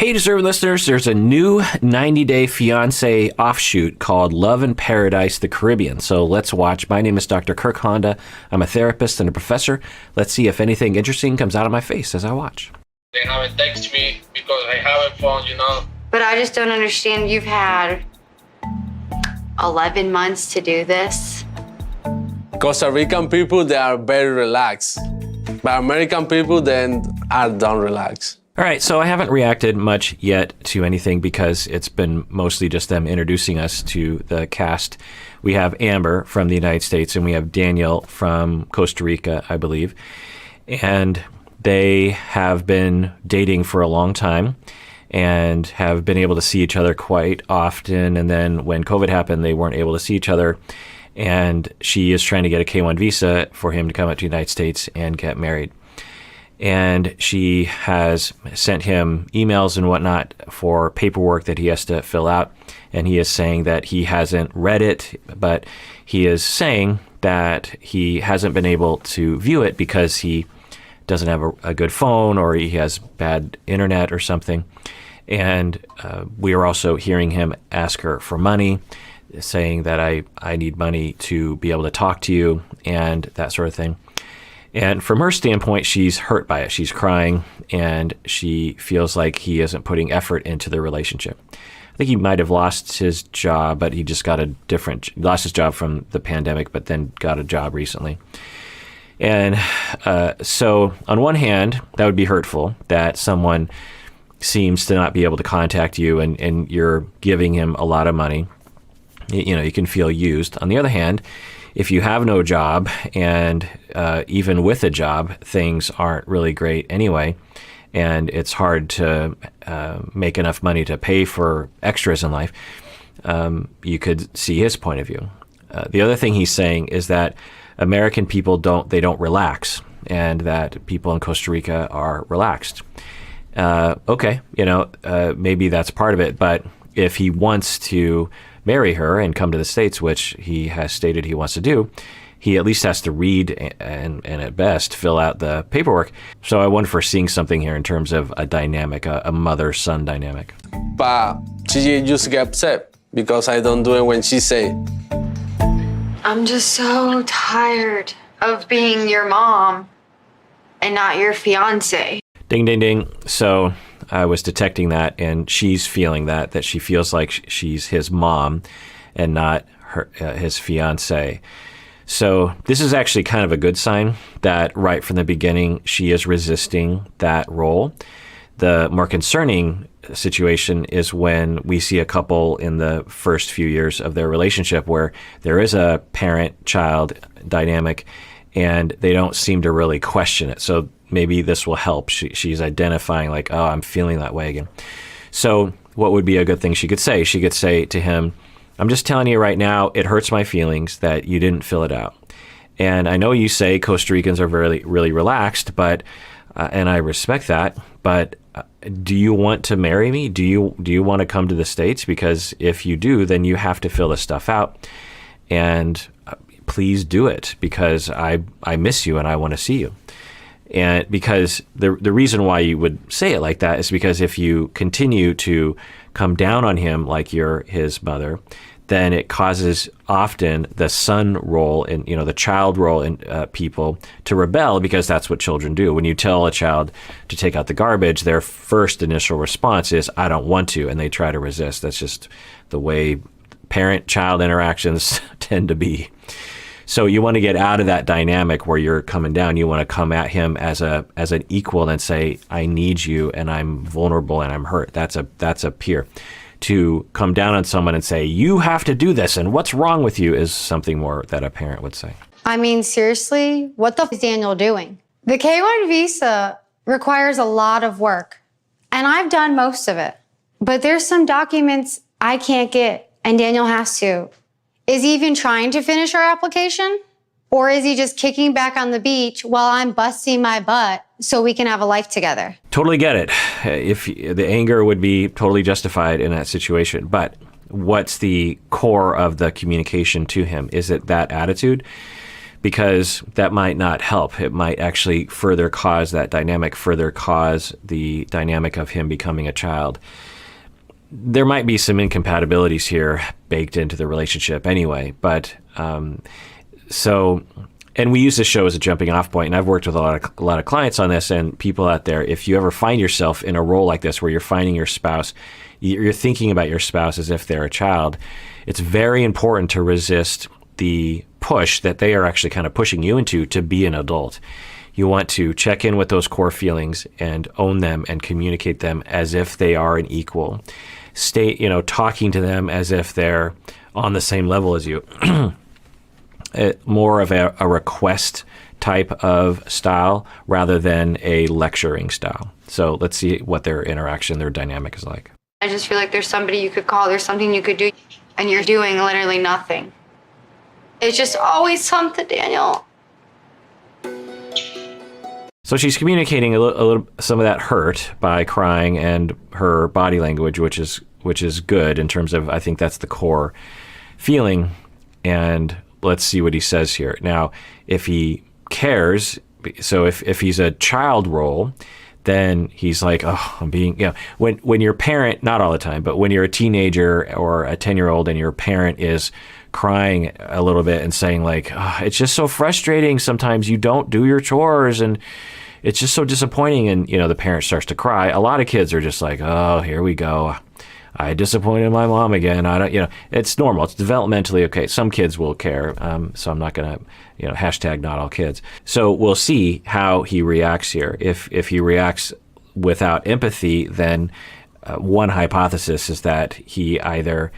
Hey, deserving listeners, there's a new 90-day Fiancé offshoot called Love in Paradise, the Caribbean. So let's watch. My name is Dr. Kirk Honda. I'm a therapist and a professor. Let's see if anything interesting comes out of my face as I watch. They haven't texted me because I haven't phone, But I just don't understand. You've had 11 months to do this. Costa Rican people, they are very relaxed. But American people, then, don't relax. All right, so I haven't reacted much yet to anything because it's been mostly just them introducing us to the cast. We have Amber from the United States and we have Daniel from Costa Rica, I believe. And they have been dating for a long time and have been able to see each other quite often. And then when COVID happened, they weren't able to see each other. And she is trying to get a K-1 visa for him to come out to the United States and get married. And she has sent him emails and whatnot for paperwork that he has to fill out. And he is saying that he hasn't read it, but he is saying that he hasn't been able to view it because he doesn't have a good phone or he has bad internet or something. And we are also hearing him ask her for money, saying that I need money to be able to talk to you and that sort of thing. And from her standpoint, she's hurt by it. She's crying, and she feels like he isn't putting effort into the relationship. I think he might have lost his job, but he just got lost his job from the pandemic, but then got a job recently. And so on one hand, that would be hurtful that someone seems to not be able to contact you and you're giving him a lot of money. You can feel used. On the other hand, if you have no job and even with a job, things aren't really great anyway, and it's hard to make enough money to pay for extras in life, you could see his point of view. The other thing he's saying is that American people don't relax, and that people in Costa Rica are relaxed. Okay, maybe that's part of it, but if he wants to marry her and come to the States, which he has stated he wants to do, he at least has to read and at best fill out the paperwork. So I wonder if we're seeing something here in terms of a dynamic, a mother-son dynamic. But she used to get upset because I don't do it when she say. I'm just so tired of being your mom and not your fiance. Ding, ding, ding. So I was detecting that, and she's feeling that she feels like she's his mom and not his fiance. So this is actually kind of a good sign that right from the beginning, she is resisting that role. The more concerning situation is when we see a couple in the first few years of their relationship where there is a parent-child dynamic and they don't seem to really question it. So maybe this will help. She's identifying like, oh, I'm feeling that way again. So what would be a good thing she could say? She could say to him, I'm just telling you right now, it hurts my feelings that you didn't fill it out. And I know you say Costa Ricans are really, really relaxed, but and I respect that, but do you want to marry me? Do you want to come to the States? Because if you do, then you have to fill this stuff out. And please do it because I miss you and I want to see you. And because the reason why you would say it like that is because if you continue to come down on him like you're his mother, then it causes often the son role and the child role in people to rebel, because that's what children do. When you tell a child to take out the garbage, their first initial response is, I don't want to, and they try to resist. That's just the way parent-child interactions tend to be. So you want to get out of that dynamic where you're coming down. You want to come at him as an equal and say, I need you and I'm vulnerable and I'm hurt. That's a peer. To come down on someone and say, you have to do this and what's wrong with you is something more that a parent would say. I mean, seriously, what the f is Daniel doing? The K-1 visa requires a lot of work, and I've done most of it. But there's some documents I can't get, and Daniel has to. Is he even trying to finish our application? Or is he just kicking back on the beach while I'm busting my butt so we can have a life together? Totally get it. If the anger would be totally justified in that situation. But what's the core of the communication to him? Is it that attitude? because that might not help. It might actually further cause that dynamic, further cause the dynamic of him becoming a child. There might be some incompatibilities here baked into the relationship anyway, but and we use this show as a jumping off point, and I've worked with a lot of clients on this, and people out there, if you ever find yourself in a role like this where you're finding your spouse, you're thinking about your spouse as if they're a child, it's very important to resist the push that they are actually kind of pushing you into to be an adult. You want to check in with those core feelings and own them and communicate them as if they are an equal. Stay, talking to them as if they're on the same level as you. More of a request type of style rather than a lecturing style. So let's see what their interaction, their dynamic is like. I just feel like there's somebody you could call, there's something you could do, and you're doing literally nothing. It's just always something, Daniel. So she's communicating a little some of that hurt by crying and her body language, which is good in terms of, I think that's the core feeling. And let's see what he says here. Now, if he cares, so if he's a child role, then he's like, oh, I'm being, when you're a parent, not all the time, but when you're a teenager or a 10-year-old and your parent is crying a little bit and saying like, oh, it's just so frustrating. Sometimes you don't do your chores and it's just so disappointing. And, the parent starts to cry. A lot of kids are just like, oh, here we go. I disappointed my mom again. I don't, it's normal. It's developmentally okay. Some kids will care. So I'm not going to, hashtag not all kids. So we'll see how he reacts here. If he reacts without empathy, then one hypothesis is that he either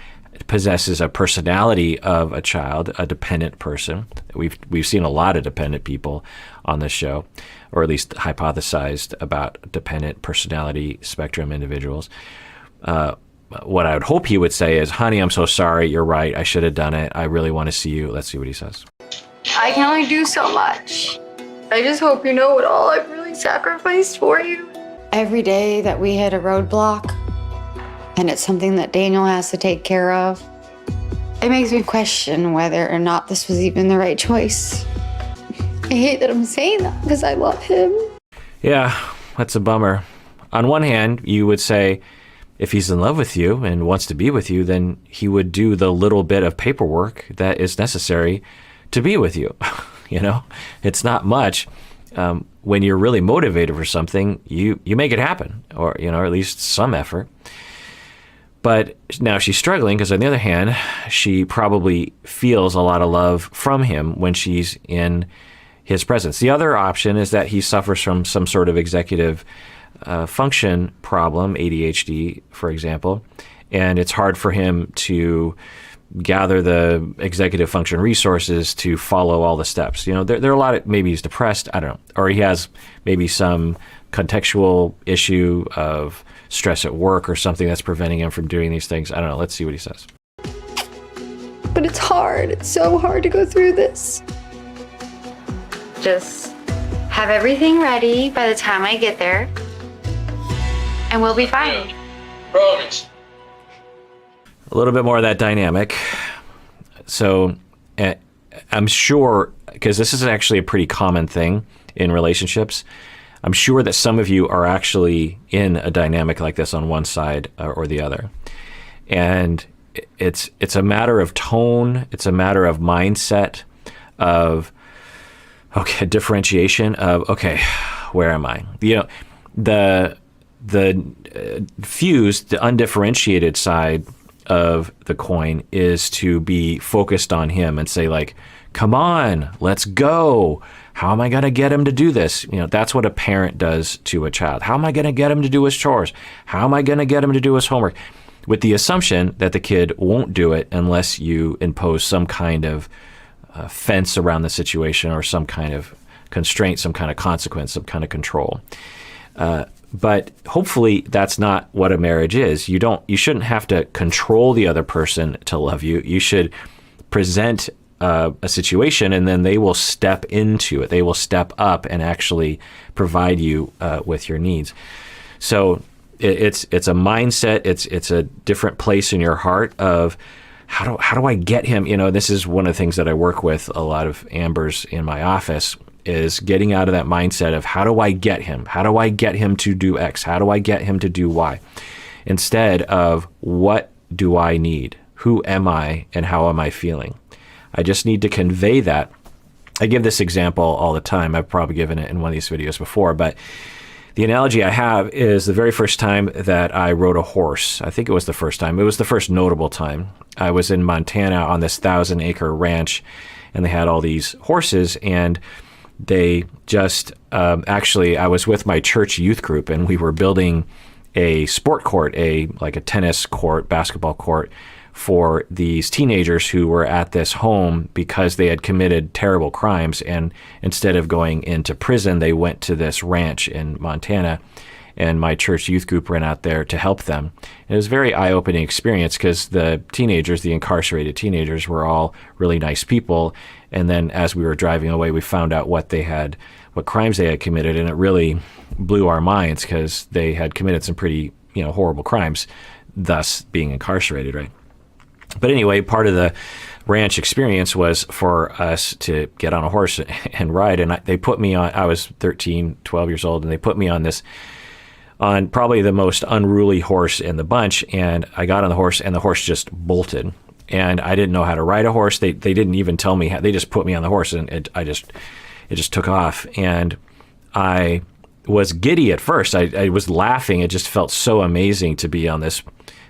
possesses a personality of a child, a dependent person. We've seen a lot of dependent people on this show, or at least hypothesized about dependent personality spectrum individuals. What I would hope he would say is, honey, I'm so sorry. You're right. I should have done it. I really want to see you. Let's see what he says. I can only do so much. I just hope you know what all I've really sacrificed for you. Every day that we hit a roadblock, and it's something that Daniel has to take care of, it makes me question whether or not this was even the right choice. I hate that I'm saying that because I love him. Yeah, that's a bummer. On one hand, you would say, if he's in love with you and wants to be with you, then he would do the little bit of paperwork that is necessary to be with you. It's not much. When you're really motivated for something, you make it happen, or at least some effort. But now she's struggling because, on the other hand, she probably feels a lot of love from him when she's in his presence. The other option is that he suffers from some sort of executive function problem, ADHD, for example, and it's hard for him to gather the executive function resources to follow all the steps. There are a lot of, maybe he's depressed, I don't know, or he has maybe some contextual issue of stress at work or something that's preventing him from doing these things. I don't know. Let's see what he says. But it's hard. It's so hard to go through this. Just have everything ready by the time I get there, and we'll be fine. Promise. A little bit more of that dynamic. So I'm sure, because this is actually a pretty common thing in relationships, I'm sure that some of you are actually in a dynamic like this on one side or the other. And it's a matter of tone, it's a matter of mindset, of differentiation of, where am I? The fused, the undifferentiated side of the coin is to be focused on him and say like, come on, let's go. How am I going to get him to do this? That's what a parent does to a child. How am I going to get him to do his chores? How am I going to get him to do his homework? With the assumption that the kid won't do it unless you impose some kind of fence around the situation or some kind of constraint, some kind of consequence, some kind of control. But hopefully that's not what a marriage is. You shouldn't have to control the other person to love you. You should present a situation, and then they will step into it. They will step up and actually provide you with your needs. So it's a mindset. It's a different place in your heart of how do I get him? This is one of the things that I work with a lot of Ambers in my office, is getting out of that mindset of how do I get him? How do I get him to do X? How do I get him to do Y? Instead of what do I need? Who am I and how am I feeling? I just need to convey that. I give this example all the time. I've probably given it in one of these videos before, but the analogy I have is the very first time that I rode a horse. I think it was the first time. It was the first notable time. I was in Montana on this 1,000-acre ranch, and they had all these horses, and they just actually, I was with my church youth group, and we were building a sport court, like a tennis court, basketball court, for these teenagers who were at this home because they had committed terrible crimes, and instead of going into prison, they went to this ranch in Montana, and my church youth group ran out there to help them. It was a very eye-opening experience because the teenagers, the incarcerated teenagers, were all really nice people, and then as we were driving away, we found out what crimes they had committed, and it really blew our minds because they had committed some pretty horrible crimes, thus being incarcerated, right? But anyway, part of the ranch experience was for us to get on a horse and ride. And they put me on, I was 13, 12 years old, and they put me on probably the most unruly horse in the bunch. And I got on the horse, and the horse just bolted. And I didn't know how to ride a horse. They didn't even tell me how. They just put me on the horse, and it just took off. And I was giddy at first. I was laughing. It just felt so amazing to be on this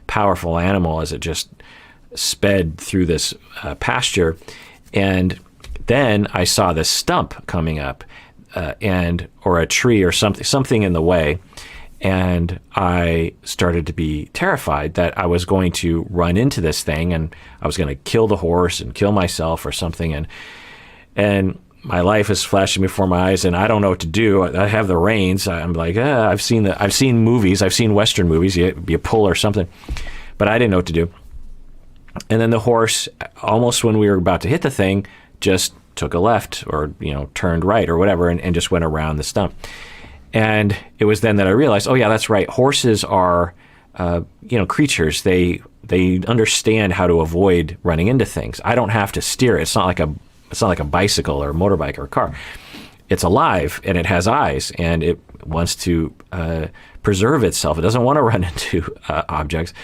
powerful animal as it just sped through this pasture. And then I saw this stump coming up, or a tree or something in the way. And I started to be terrified that I was going to run into this thing, and I was going to kill the horse and kill myself or something. And my life is flashing before my eyes, and I don't know what to do. I have the reins. I'm like, I've seen movies. I've seen Western movies. You pull or something, but I didn't know what to do. And then the horse, almost when we were about to hit the thing, just took a left or, turned right or whatever, and just went around the stump. And it was then that I realized, oh yeah, that's right. Horses are, creatures. They understand how to avoid running into things. I don't have to steer it. It's not like a bicycle or a motorbike or a car. It's alive, and it has eyes, and it wants to preserve itself. It doesn't want to run into objects.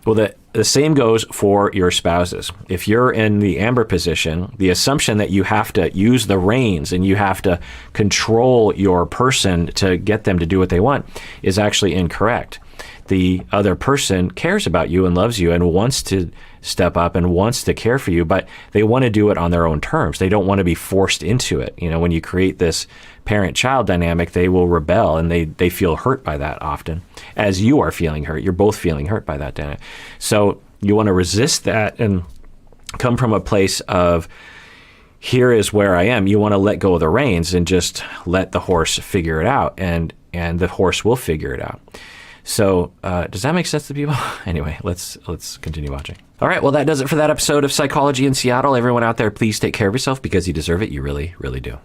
Well, the same goes for your spouses. If you're in the Amber position, the assumption that you have to use the reins and you have to control your person to get them to do what they want is actually incorrect. The other person cares about you and loves you and wants to step up and wants to care for you, but they want to do it on their own terms. They don't want to be forced into it. When you create this parent-child dynamic, they will rebel, and they feel hurt by that often. As you are feeling hurt, you're both feeling hurt by that dynamic. So you want to resist that and come from a place of, here is where I am. You want to let go of the reins and just let the horse figure it out, and the horse will figure it out. So does that make sense to people? Anyway, let's continue watching. All right, well, that does it for that episode of Psychology in Seattle. Everyone out there, please take care of yourself because you deserve it. You really, really do.